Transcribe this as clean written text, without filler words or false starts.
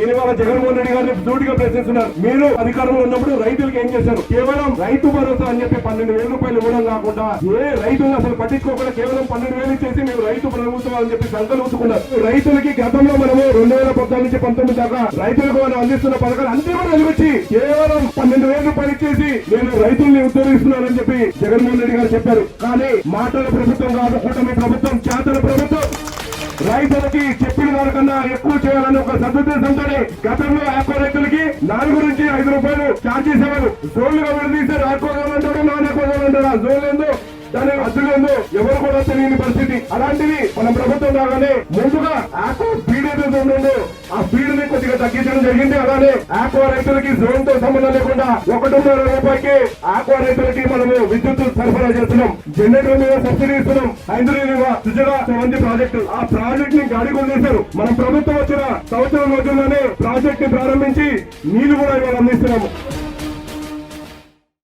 నేను ఇవాళ జగన్మోహన్ రెడ్డి గారిని సూటిగా ప్రశ్నిస్తున్నారు. మీరు అధికారంలో ఉన్నప్పుడు రైతులకు ఏం చేశారు? కేవలం రైతు భరోసా అని చెప్పి 12,000 రూపాయలు ఇవ్వడం కాకుండా ఏ రైతులను అసలు పట్టించుకోకుండా కేవలం 12,000 ఇచ్చేసి మేము రైతు ప్రభుత్వం అని చెప్పి సంకలు ఉంచుకున్నారు. రైతులకి గతంలో మనము 2014 నుంచి 19 దాకా రైతులకు మనం అందిస్తున్న పథకాలు అన్ని కూడా నిలిపించి కేవలం 12,000 రూపాయలు ఇచ్చేసి నేను రైతుల్ని ఉద్ధరిస్తున్నానని చెప్పి జగన్మోహన్ రెడ్డి గారు చెప్పారు. కానీ మాటల ప్రభుత్వం కాదు కూటమి ప్రభుత్వం, చేతల ప్రభుత్వం. రైతులకి చెప్పిన దానికన్నా ఎక్కువ చేయాలని ఒక సదుద్దేశంతోనే గతంలో ఆక్వా రైతులకి 4 నుంచి 5 రూపాయలు ఛార్జ్ చేసేవారు. జోన్లుగా విడదీశారు. ఆక్వా జోన్ అంటారు, నాన్ ఆక్వా జోన్ అంటారు. ఆ జోన్ ఏందో దాని అడ్డులేందో ఎవరు కూడా తెలియని పరిస్థితి. అలాంటిది మన ప్రభుత్వం రాగానే ముందుగా ఆక్వా ఫీడ్ ఏదైతే ఉందో ఆ ఫీడ్ ని కొద్దిగా తగ్గించడం జరిగింది. అలానే ఆక్వా రైతులకి జోన్ తో సంబంధం లేకుండా 1.5 రూపాయలకి ఆక్వా రైతులకి మనము విద్యుత్ సరఫరా చేస్తున్నాం. జనరేటర్ మీద సబ్సిడీ ఇస్తున్నాం. హైదరాబాద్ సుజల మంది ప్రాజెక్టు, ఆ ప్రాజెక్ట్ ని గాడి కొనేశారు. మన ప్రభుత్వం వచ్చిన సంవత్సరం రోజుల్లోనే ప్రాజెక్ట్ ని ప్రారంభించి నీళ్లు కూడా ఇవాళ అందిస్తున్నాము.